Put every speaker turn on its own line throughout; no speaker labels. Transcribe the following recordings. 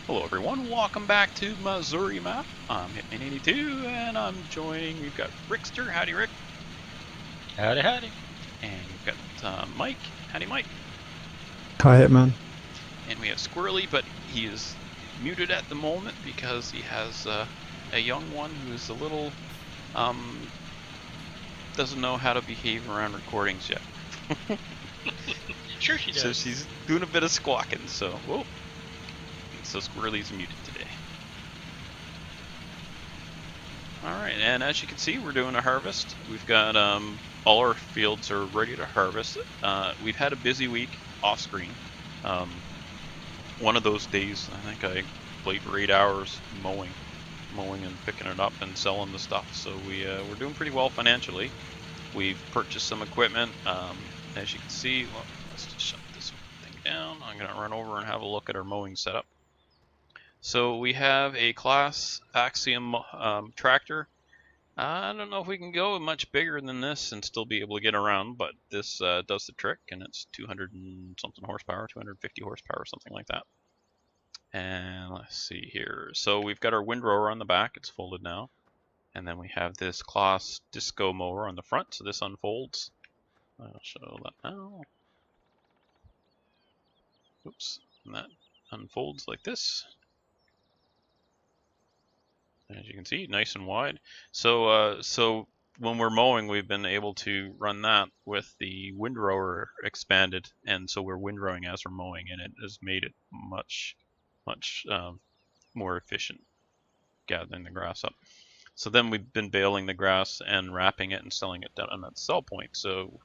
Hello everyone, welcome back to Missouri Map. I'm Hitman82 and I'm joining, we've got Rickster, howdy Rick.
Howdy, howdy.
And we've got Mike, howdy Mike.
Hi, Hitman.
And we have Squirrely, but he is muted at the moment because he has a young one who's a little, doesn't know how to behave around recordings yet.
Sure she does.
So she's doing a bit of squawking, so, whoa. So Squirrely's muted today. Alright, and as you can see, we're doing a harvest. We've got all our fields are ready to harvest. We've had a busy week off screen. One of those days, I think I played for 8 hours mowing and picking it up and selling the stuff. So we're doing pretty well financially. We've purchased some equipment. As you can see, well, let's just shut this thing down. I'm going to run over and have a look at our mowing setup. So we have a class Axiom tractor. I don't know if we can go much bigger than this and still be able to get around, but this does the trick, and it's 200 and something horsepower, 250 horsepower, something like that. And let's see here. So we've got our windrower on the back, it's folded now. And then we have this class disco mower on the front, so this unfolds. I'll show that now. Oops, and that unfolds like this. As you can see, nice and wide. So when we're mowing, we've been able to run that with the windrower expanded, and so we're windrowing as we're mowing, and it has made it much more efficient gathering the grass up. So then we've been baling the grass and wrapping it and selling it down at the sell point. So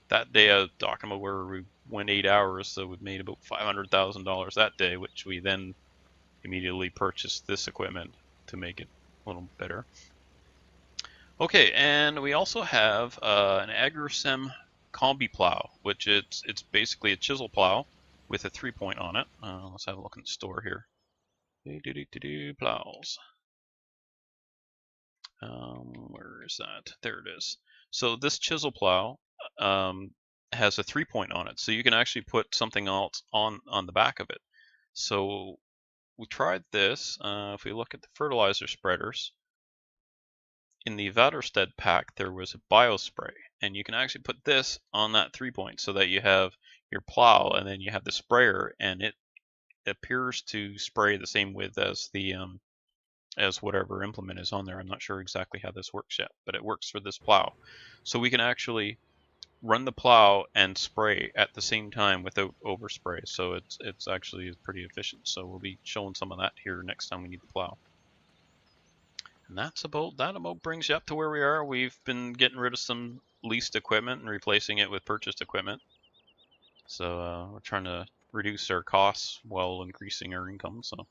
that day I was talking about where we went 8 hours, so we've made about $500,000 that day, which we then immediately purchased this equipment to make it a little better. Okay, and we also have an Agrosem combi plow, which it's basically a chisel plow with a 3-point on it. Let's have a look in the store here. Plows. Where is that? There it is. So this chisel plow has a 3-point on it, so you can actually put something else on the back of it. So we tried this. If we look at the fertilizer spreaders, in the Vaderstedt pack there was a biospray, and you can actually put this on that 3-point so that you have your plow and then you have the sprayer, and it appears to spray the same width as the as whatever implement is on there. I'm not sure exactly how this works yet, but it works for this plow. So we can actually run the plow and spray at the same time without overspray. So it's actually pretty efficient. So we'll be showing some of that here next time we need the plow. And that about brings you up to where we are. We've been getting rid of some leased equipment and replacing it with purchased equipment. So we're trying to reduce our costs while increasing our income. So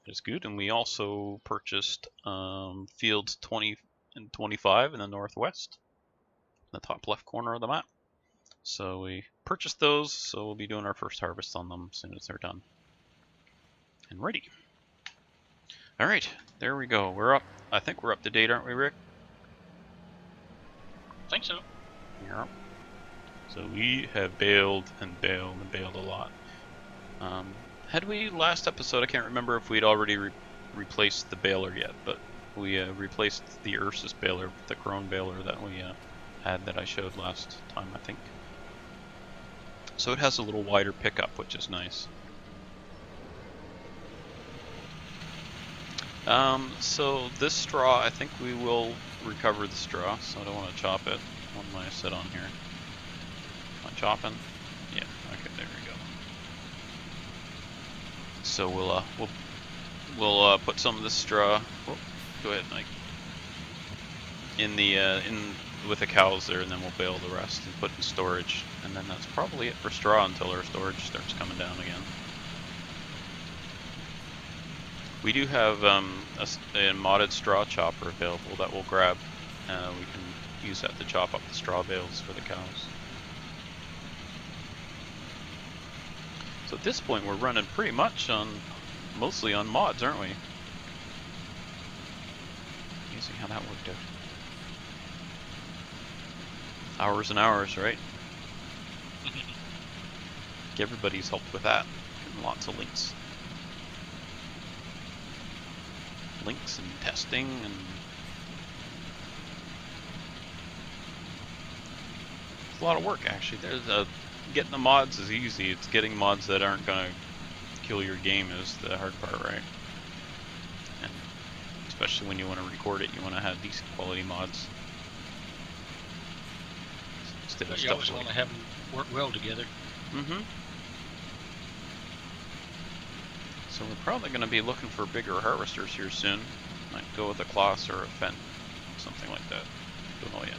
it's good. And we also purchased fields 20 and 25 in the northwest, in the top left corner of the map. So we purchased those, so we'll be doing our first harvest on them as soon as they're done and ready. All right, there we go. We're up. I think we're up to date, aren't we, Rick?
I think so.
Yeah. So we have baled and baled and baled a lot. Had we last episode, I can't remember if we'd already replaced the baler yet, but we replaced the Ursus baler with the Krone baler that we had that I showed last time, I think. So it has a little wider pickup, which is nice. So this straw, I think we will recover the straw, so I don't want to chop it. What am I set on here? Am I chopping? Yeah, okay, there we go. So we'll put some of this straw. Whoop, go ahead, Mike. In the with the cows there, and then we'll bale the rest and put in storage. And then that's probably it for straw until our storage starts coming down again. We do have a modded straw chopper available that we'll grab. We can use that to chop up the straw bales for the cows. So at this point we're running pretty much mostly on mods, aren't we? Amazing how that worked out. Hours and hours, right? Everybody's helped with that. Getting lots of links. links and testing and it's a lot of work actually. Getting the mods is easy. It's getting mods that aren't gonna kill your game is the hard part, right? And especially when you want to record it, you want to have decent quality mods. Instead of
You always want to have them work well together.
Mm-hmm. So we're probably going to be looking for bigger harvesters here soon. Might go with a Kloss or a Fen, something like that. Don't know yet.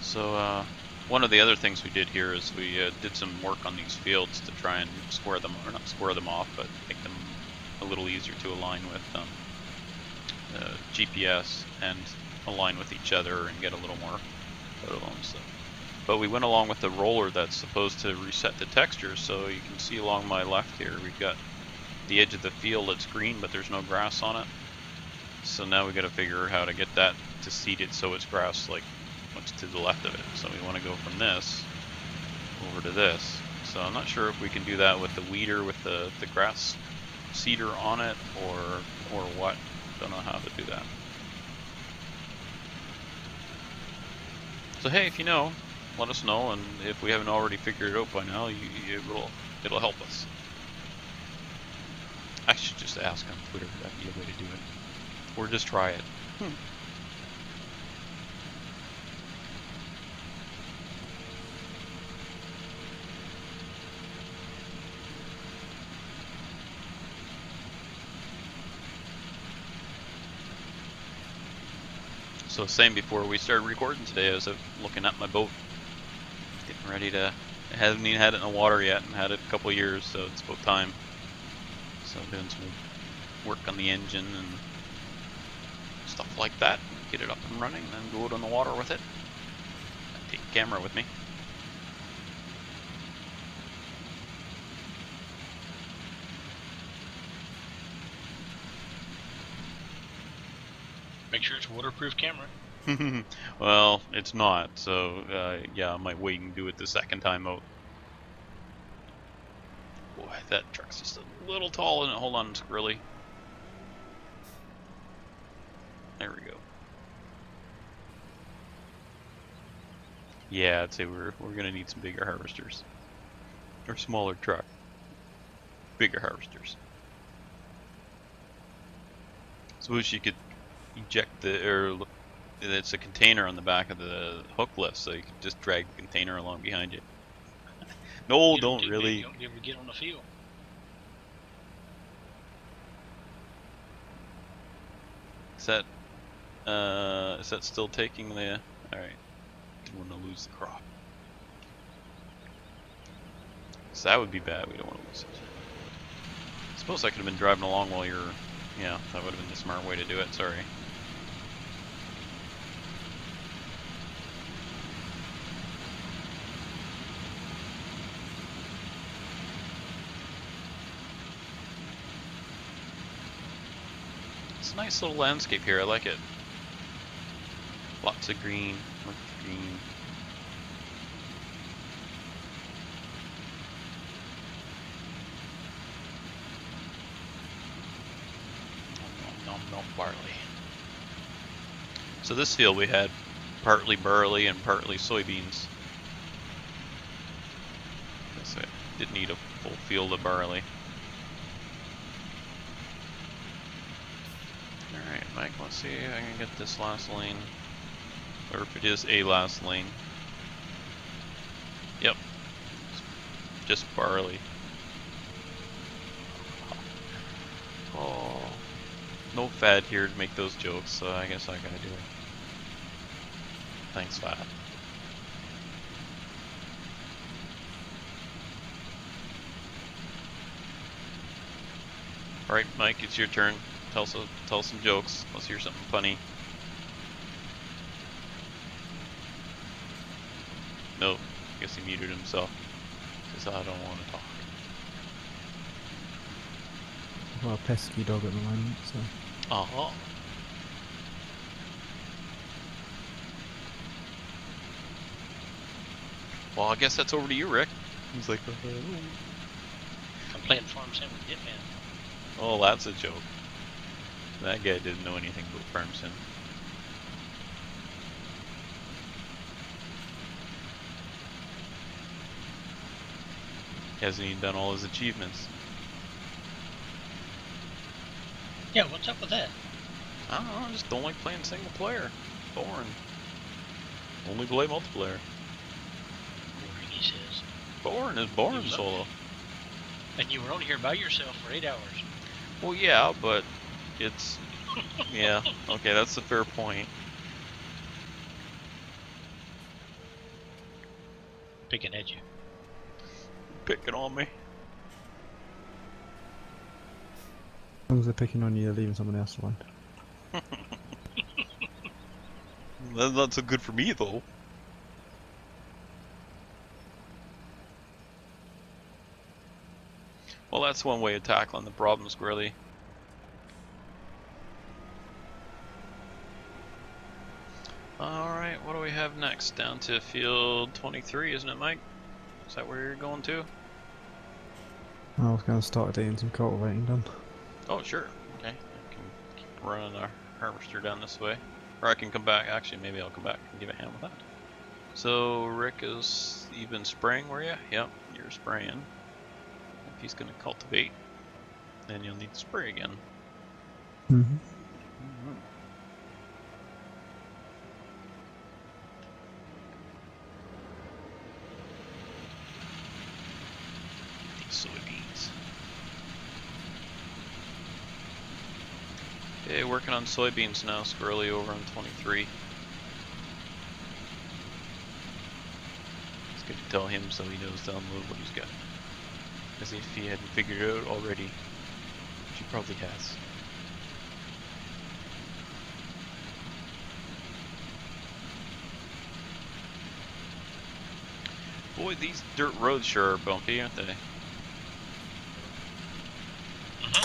So one of the other things we did here is we did some work on these fields to try and square them, or not square them off, but make them a little easier to align with GPS and align with each other and get a little more out of them. So. But we went along with the roller that's supposed to reset the texture, so you can see along my left here we've got the edge of the field that's green but there's no grass on it. So now we got to figure out how to get that to seed it so it's grass like what's to the left of it. So we want to go from this over to this. So I'm not sure if we can do that with the weeder with the grass seeder on it or what. Don't know how to do that. So hey, if you know, let us know, and if we haven't already figured it out by now, it'll help us. I should just ask on Twitter. That'd be a way to do it, or just try it. So same before we started recording today, I was looking at my boat, getting ready to, I haven't even had it in the water yet and had it a couple of years, so it's about time. So I'm doing some work on the engine and stuff like that, get it up and running, and then go out on the water with it. Take the camera with me.
Make sure it's a waterproof camera.
Well, it's not, so yeah, I might wait and do it the second time out. Boy, that truck's just a little tall, isn't it? Hold on, Skrilly. There we go. Yeah, I'd say we're gonna need some bigger harvesters. Or smaller truck. Bigger harvesters. Suppose you could eject it's a container on the back of the hook lift, so you can just drag the container along behind you. No, don't really.
You don't ever get on the field.
Is that still taking the? All right, don't want to lose the crop. So that would be bad. We don't want to lose it. I suppose I could have been driving along while you're. Yeah, that would have been the smart way to do it. Sorry. It's a nice little landscape here. I like it. Lots of green. Lots of green. No barley. So this field we had partly barley and partly soybeans. So it didn't need a full field of barley. Alright, Mike, let's see if I can get this last lane. Or if it is a last lane. Yep. Just barley. Oh. No Fad here to make those jokes, so I guess I gotta do it. Thanks, Fad. Alright, Mike, it's your turn. Tell some jokes. Let's hear something funny. Nope. Guess he muted himself. Because I don't want to talk.
I've got a pesky dog at the moment, so.
Oh. Well, I guess that's over to you, Rick. He's like,
I'm playing Farm Sim with Hitman.
oh, that's a joke. That guy didn't know anything about Farm Sim. Hasn't even done all his achievements.
Yeah, what's up with that?
I don't know, I just don't like playing single player. Boring. Only play multiplayer.
Boring, he says.
Boring is boring
Use up.
solo.
And you were only here by yourself for 8 hours.
Well, yeah, but it's... yeah, okay, that's a fair point.
Picking at you.
Picking on me.
As long as they're picking on you, they're leaving someone else alone.
That's not so good for me, though. Well, that's one way of tackling the problem, Squirrely. Alright, what do we have next? Down to field 23, isn't it, Mike? Is that where you're going to?
I was going to start getting some cultivating done.
Oh, sure. Okay. I can keep running our harvester down this way. Or I can come back. Actually, maybe I'll come back and give a hand with that. So, Rick is... You've been spraying, were you? Yep, you're spraying. If he's going to cultivate, then you'll need to spray again.
Mm-hmm.
These soybeans. Okay, working on soybeans now, Squirrely over on 23. It's good to tell him so he knows down the road what he's got. As if he hadn't figured it out already. Which he probably has. Boy, these dirt roads sure are bumpy, aren't they? You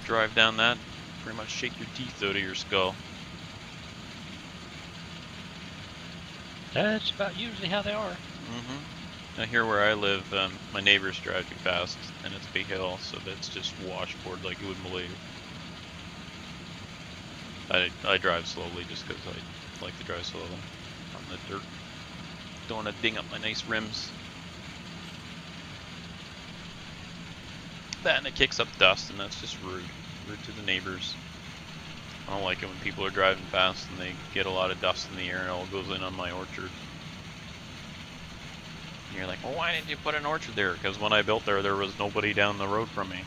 drive down that, pretty much shake your teeth out of your skull.
That's about usually how they are.
Mm-hmm. Now here where I live, my neighbors drive too fast, and it's a big hill, so that's just washboard like you wouldn't believe. I drive slowly just because I like to drive slowly on the dirt. Don't want to ding up my nice rims. That and it kicks up dust, and that's just rude. Rude to the neighbors. I don't like it when people are driving fast and they get a lot of dust in the air and it all goes in on my orchard. And you're like, well, why didn't you put an orchard there? Because when I built there was nobody down the road from me.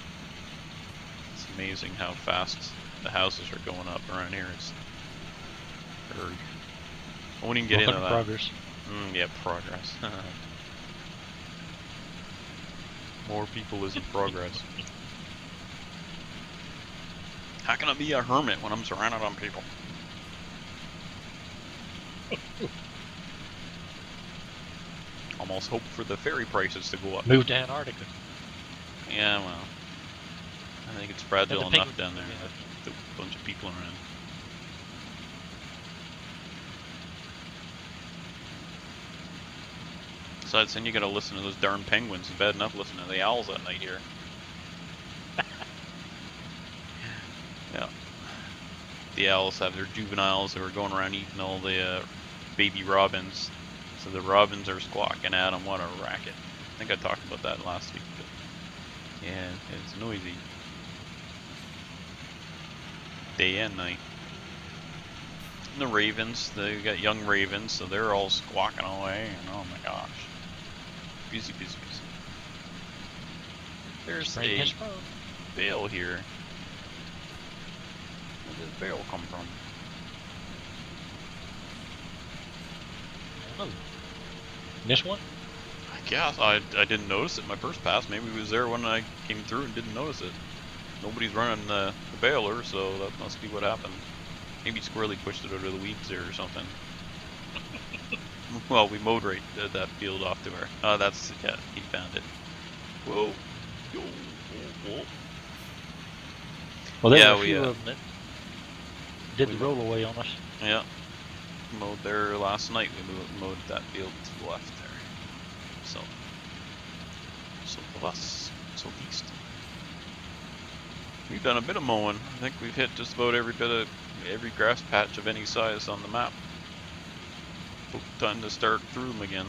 It's amazing how fast the houses are going up around here. It's... I won't even get into that.
Progress.
Yeah, progress. More people isn't progress. How can I be a hermit when I'm surrounded on people? Almost hope for the ferry prices to go up.
Move to Antarctica.
Yeah, well, I think it's fragile
Yeah,
enough down there with a bunch of people around. Besides, then you gotta listen to those darn penguins. It's bad enough listening to the owls at night here. Yeah. The owls have their juveniles who are going around eating all the baby robins. So the robins are squawking at them. What a racket. I think I talked about that last week. But yeah, it's noisy. Day and night. And the ravens, they got young ravens, so they're all squawking away. And oh my gosh. Busy, busy, busy. There's a bale here. Where did the bale come from?
Oh. This one?
I guess. I didn't notice it in my first pass. Maybe it was there when I came through and didn't notice it. Nobody's running the baler, so that must be what happened. Maybe Squirrely pushed it out of the weeds there or something. Well, we mowed right that field off to her. Oh, that's, yeah, he found it. Whoa. Yo. Whoa.
Well, there
Yeah,
were a few of them that did the rollaway on us.
Yeah. Mowed there last night. We mowed that field to the left there. southeast. We've done a bit of mowing. I think we've hit just about every grass patch of any size on the map. Time to start through them again.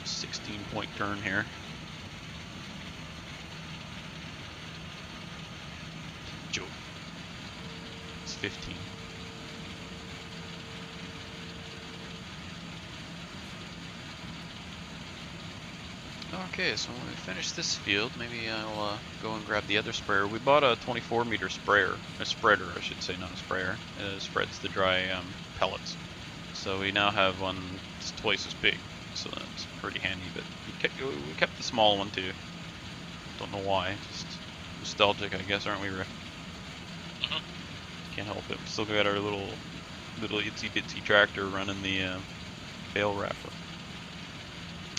A 16-point turn here. Joe. It's 15. Okay, so when we finish this field, maybe I'll go and grab the other sprayer. We bought a 24-meter sprayer, a spreader, I should say, not a sprayer. It spreads the dry pellets. So we now have one that's twice as big, so that's pretty handy. But we kept the small one too. Don't know why, just nostalgic, I guess, aren't we, Rick? Can't help it. We still got our little itsy bitsy tractor running the bale wrapper.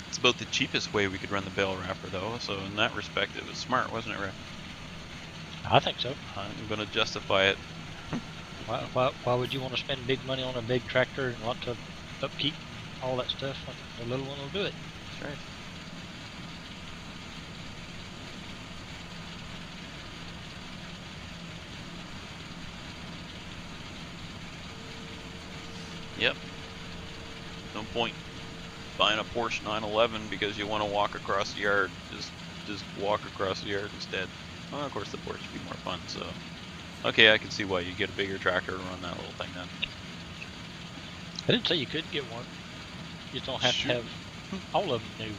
It's about the cheapest way we could run the bale wrapper, though, so in that respect it was smart, wasn't it, Rick?
I think so.
I'm going to justify it.
Why would you want to spend big money on a big tractor and want to upkeep all that stuff when the little one will do it?
That's right. Yep. No point buying a Porsche 911 because you want to walk across the yard. Just walk across the yard instead. Well, of course the Porsche would be more fun, so... Okay, I can see why you get a bigger tractor to run that little thing then.
I didn't say you couldn't get one. You just don't have to have all of them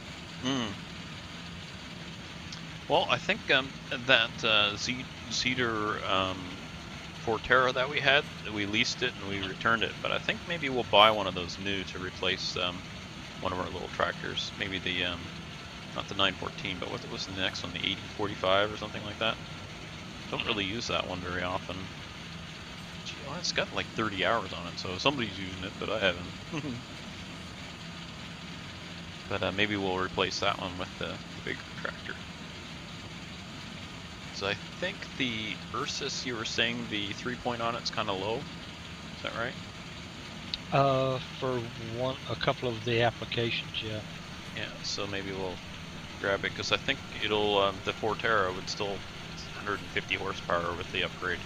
new.
Well, I think that Cedar Forterra that we had, we leased it and we returned it, but I think maybe we'll buy one of those new to replace one of our little tractors. Maybe the, not the 914, but what was the next one, the 8045 or something like that? Don't really use that one very often. Gee, well, it's got like 30 hours on it, so somebody's using it, but I haven't. But maybe we'll replace that one with the bigger tractor. So I think the Ursus, you were saying the 3-point on it's kind of low. Is that right?
For a couple of the applications, yeah.
Yeah, so maybe we'll grab it because I think it'll the Forterra would still 150 horsepower with the upgrade.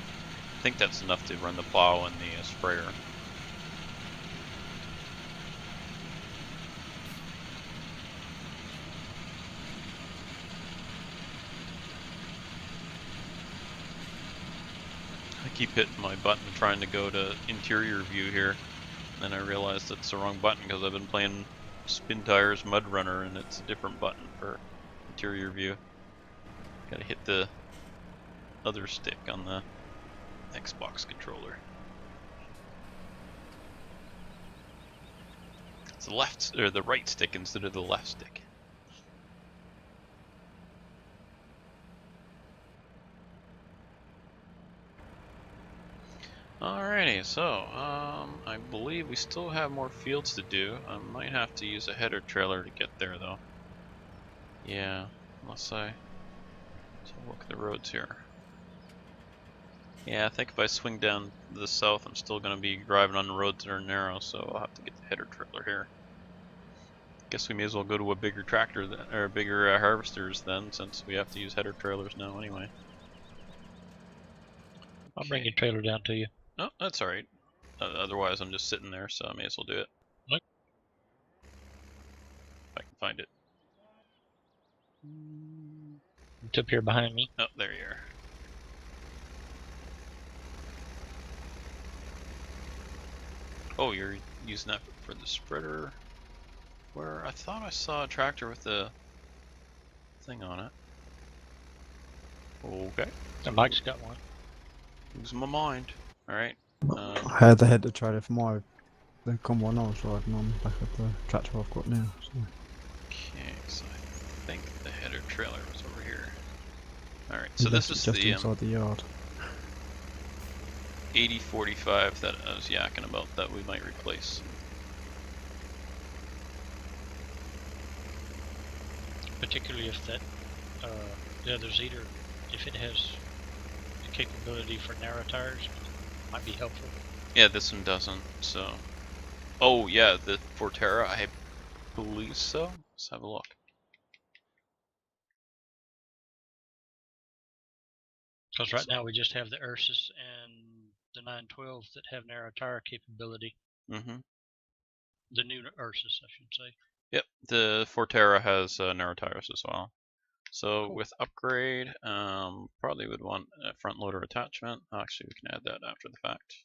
I think that's enough to run the plow and the sprayer. I keep hitting my button trying to go to interior view here, and then I realized it's the wrong button because I've been playing Spin Tires Mud Runner and it's a different button for interior view. Gotta hit the other stick on the Xbox controller. It's the left or the right stick instead of the left stick. Alrighty, so I believe we still have more fields to do. I might have to use a header trailer to get there though. Yeah, unless let's look at the roads here. Yeah, I think if I swing down to the south, I'm still going to be driving on the roads that are narrow, so I'll have to get the header trailer here. Guess we may as well go to a bigger tractor or bigger harvesters then, since we have to use header trailers now anyway.
I'll bring your trailer down to you.
No, that's alright. Otherwise, I'm just sitting there, so I may as well do it.
Look.
If I can find it.
It's up here behind me.
Oh, there you are. Oh, you're using that for the spreader. Where I thought I saw a tractor with the thing on it. Okay.
Mike's got one.
Losing my mind. Alright.
I had the header trailer for the combo I was riding on back at the tractor I've got now. So.
Okay, so I think the header trailer was over here. Alright, so this is
just
the
inside the yard.
8045 that I was yakking about that we might replace.
Particularly if that the other Zetor, if it has capability for narrow tires. Might be helpful.
Yeah, this one doesn't. So, oh yeah, the Forterra, I believe so. Let's have a look.
Because right now we just have the Ursus and the 912s that have narrow tire capability.
Mm-hmm.
The new Ursus, I should say.
Yep, the Forterra has narrow tires as well. So
Cool.
with upgrade, probably would want a front loader attachment. Actually, we can add that after the fact.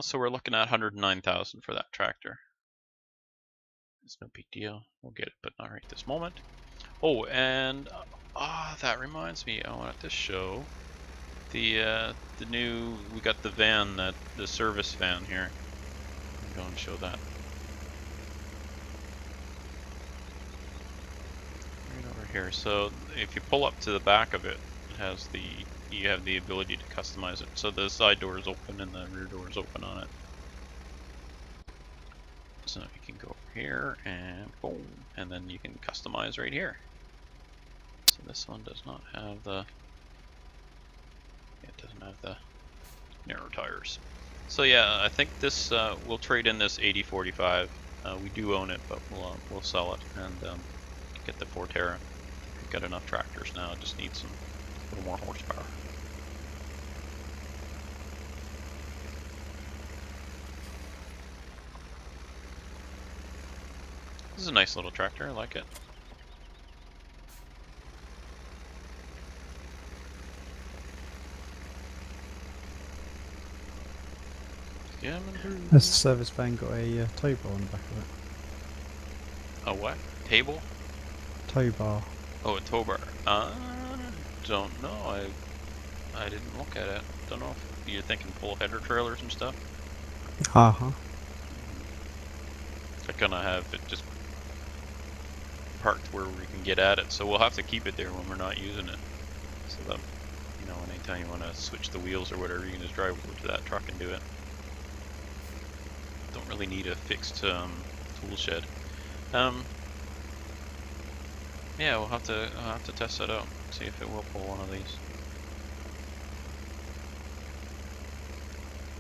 So we're looking at 109,000 for that tractor. It's no big deal. We'll get it, but not right this moment. Oh, and that reminds me, I wanted to show the new. We got the van, the service van here. Go and show that. Right over here. So if you pull up to the back of it, it has you have the ability to customize it. So the side door is open and the rear door is open on it. So you can go over here and boom, and then you can customize right here. So this one does not have the. It doesn't have the narrow tires. So yeah, I think this we'll trade in this 8045. We do own it, but we'll sell it and get the Forterra. We've got enough tractors now. Just need some little more horsepower. This is a nice little tractor. I like it. Yeah,
Has the service van got a tow bar on the back of it?
a what? Table?
Tow bar.
Oh, a tow bar. Don't know. I didn't look at it. Don't know if you're thinking full header trailers and stuff.
Uh-huh.
They're gonna have it just parked where we can get at it, so we'll have to keep it there when we're not using it. So that, you know, anytime you want to switch the wheels or whatever, you can just drive over to that truck and do it. Don't really need a fixed tool shed. Yeah, I'll have to test that out. See if it will pull one of these.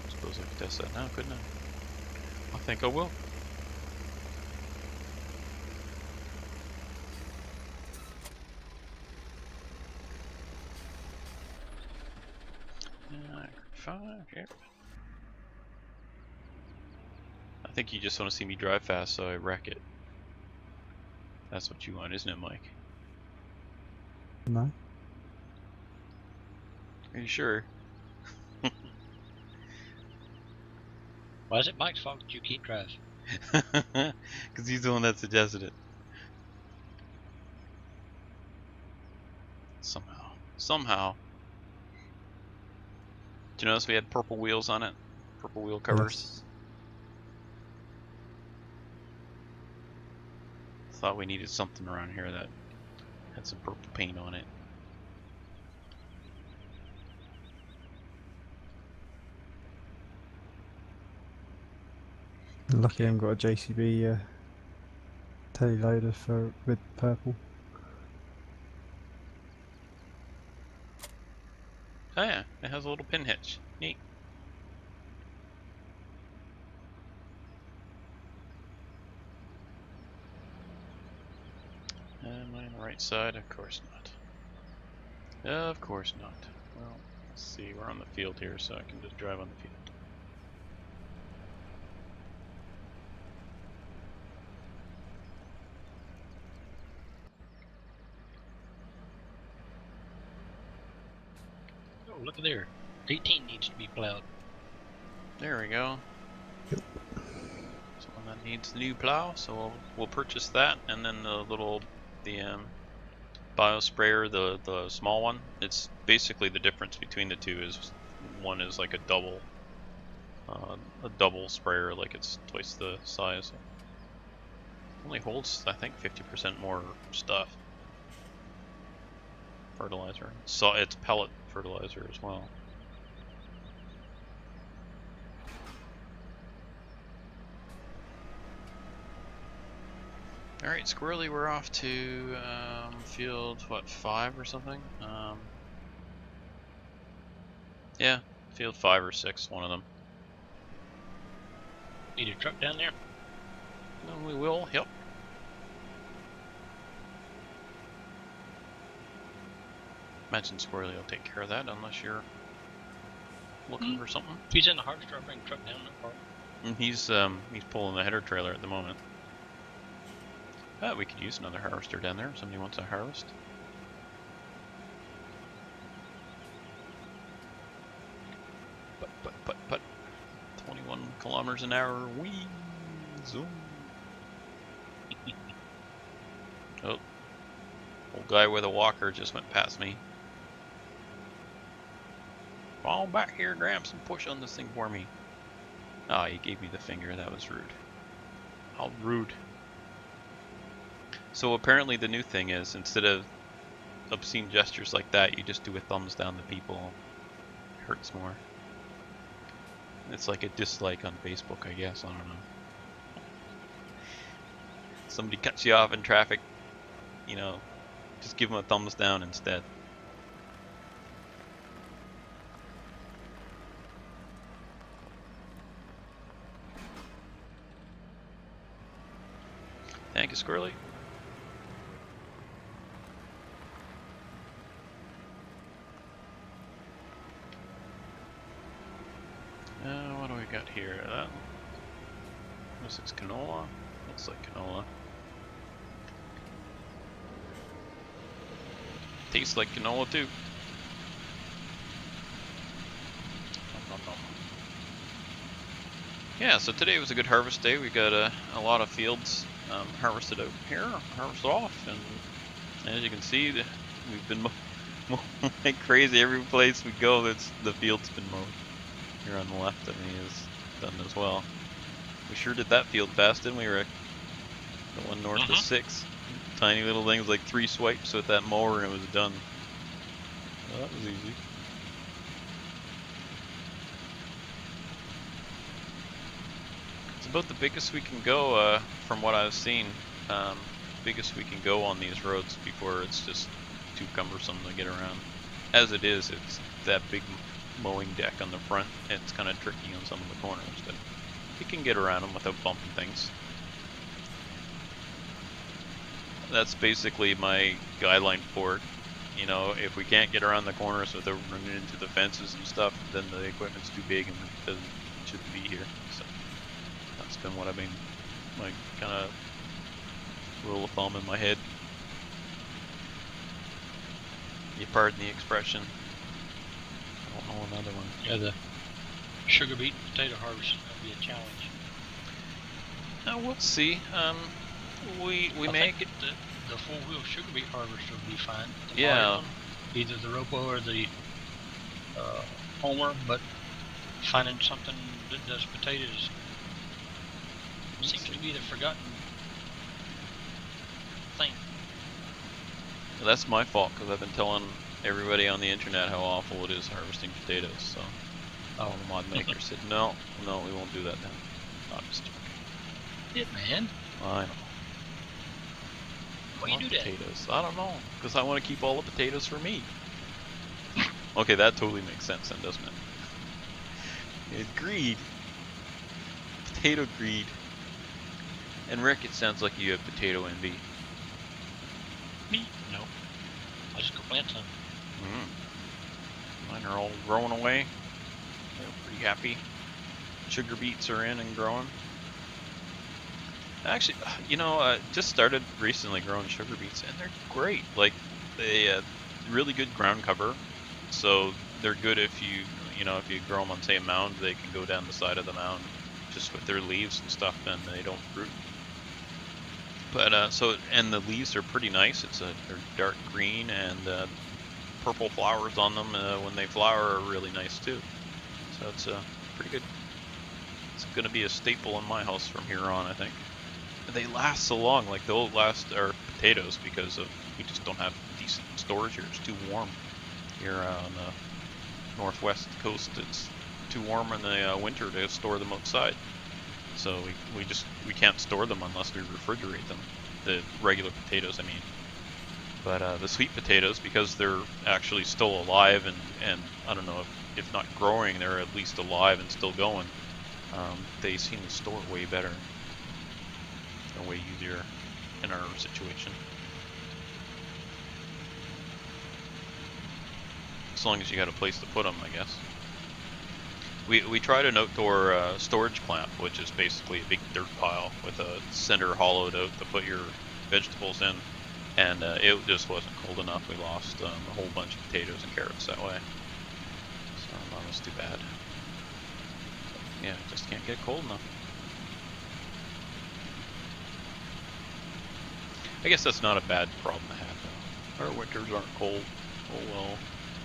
Suppose I could test that now, couldn't I? I think I will. Five, yep. I think you just want to see me drive fast, so I wreck it. That's what you want, isn't it, Mike?
No.
Are you sure?
Why is it Mike's fault that you keep driving?
Because he's the one that suggested it. Somehow. Did you notice we had purple wheels on it? Purple wheel covers?
Yes.
Thought we needed something around here that had some purple paint on it.
Lucky I haven't got a JCB telly loader with purple.
Oh yeah, it has a little pin hitch. Neat. Am I on the right side? Of course not. Of course not. Well, let's see. We're on the field here, so I can just drive on the field.
Oh, look at there. 18 needs to be plowed.
There we go.
Yep.
Someone that needs the new plow, so we'll purchase that, and then the bio sprayer, the small one. It's basically the difference between the two is one is like a double sprayer, like it's twice the size. Only holds, I think, 50% more stuff. Fertilizer. So it's pellet fertilizer as well. Alright, Squirrely, we're off to field, what, 5 or something? Yeah, field 5 or 6, one of them.
Need a truck down there?
No, we will. Yep. Imagine Squirrely will take care of that unless you're looking for something.
If he's in the harvester, I'll bring the truck down, no problem.
And he's pulling the header trailer at the moment. We could use another harvester down there if somebody wants a harvest. But 21 kilometers an hour. Whee! Zoom. Oh. Old guy with a walker just went past me. Fall back here, Gramps, and push on this thing for me. Ah, he gave me the finger. That was rude. How rude. So apparently the new thing is, instead of obscene gestures like that, you just do a thumbs down to people. It hurts more. It's like a dislike on Facebook, I guess. I don't know. Somebody cuts you off in traffic, you know, just give them a thumbs down instead. Thank you, Squirrely. What do we got here? Unless it's canola. Looks like canola. Tastes like canola too. Nom, nom, nom. Yeah, so today was a good harvest day. We got a lot of fields harvested out here, harvested off, and as you can see, we've been mowing like crazy. Every place we go, the field's been mowed. Here on the left of me is done as well. We sure did that field fast, didn't we, Rick? The one north of 6. Tiny little things, like 3 swipes with that mower and it was done. Well, that was easy. It's about the biggest we can go, from what I've seen. Biggest we can go on these roads before it's just too cumbersome to get around. As it is, it's that big mowing deck on the front. It's kind of tricky on some of the corners, but you can get around them without bumping things. That's basically my guideline for it. You know, if we can't get around the corners without running into the fences and stuff, then the equipment's too big and it shouldn't be here. So that's been what I've been, like, kind of rule of thumb in my head. You pardon the expression. I don't know another one.
Yeah, the sugar beet and potato harvest will be a challenge.
We'll see. We
I
may
think the 4-wheel sugar beet harvester will be fine.
Yeah.
Either the Ropo or the Homer, but finding something that does potatoes seems to be the forgotten thing.
That's my fault because I've been telling everybody on the internet how awful it is harvesting potatoes. So all the mod makers said, no, we won't do that then. I'm just joking.
Yeah, man.
I know.
Why do you do that?
Potatoes. I don't know, because I want to keep all the potatoes for me. Okay, that totally makes sense then, doesn't it? It's greed. Potato greed. And Rick, it sounds like you have potato envy.
Me? No. I just go plant some.
Mine are all growing away. They're pretty happy. Sugar beets are in and growing. Actually, you know, just started recently growing sugar beets, and they're great. Like, they really good ground cover, so they're good if you know, if you grow them on, say, a mound, they can go down the side of the mound just with their leaves and stuff, and they don't root. But and the leaves are pretty nice. They're dark green, and purple flowers on them when they flower are really nice too. So it's pretty good. It's going to be a staple in my house from here on, I think. They last so long. Like, they'll last our potatoes because we just don't have decent storage here. It's too warm here on the northwest coast. It's too warm in the winter to store them outside. So we can't store them unless we refrigerate them. The regular potatoes, I mean. But the sweet potatoes, because they're actually still alive and I don't know if not growing, they're at least alive and still going. They seem to store way better and way easier in our situation. As long as you got a place to put them, I guess. We tried an outdoor storage clamp, which is basically a big dirt pile with a center hollowed out to put your vegetables in, and it just wasn't cold enough. We lost a whole bunch of potatoes and carrots that way, so that was too bad. But, yeah, just can't get cold enough. I guess that's not a bad problem to have, though. Our winters aren't cold. Oh well.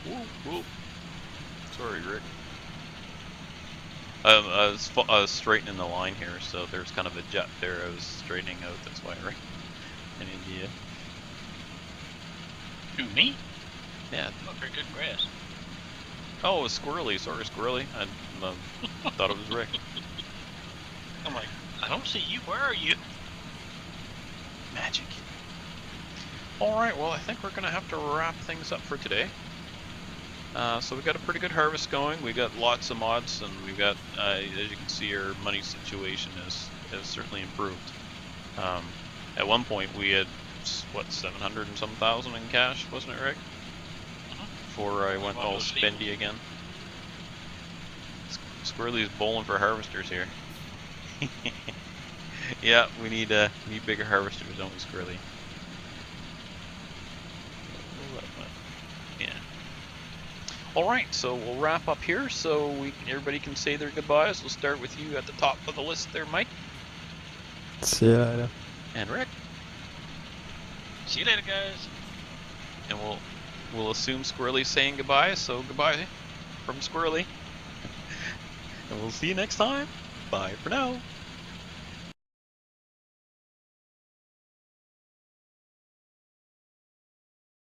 Whoop, whoop. Sorry, Rick. I was straightening the line here, so there's kind of a jet there I was straightening out. That's why I ran in India.
Who, me?
Yeah.
Not very good grass.
Oh, it was Squirrely. Sorry, Squirrely. I thought it was Rick.
I'm like, I don't see you. Where are you?
Magic. Alright, well, I think we're going to have to wrap things up for today. So we got a pretty good harvest going. We got lots of mods, and we've got, as you can see, our money situation has certainly improved. At one point, we had, what, 700 and some thousand in cash, wasn't it, Rick? Before I went all spendy again. Squirrely's bowling for harvesters here. Yeah, we need bigger harvesters, don't we, Squirrely? Yeah. Alright, so we'll wrap up here so everybody can say their goodbyes. We'll start with you at the top of the list there, Mike.
See you later.
And Rick.
See you later, guys.
And we'll assume Squirrely's saying goodbye, so goodbye from Squirrely. And we'll see you next time. Bye for now.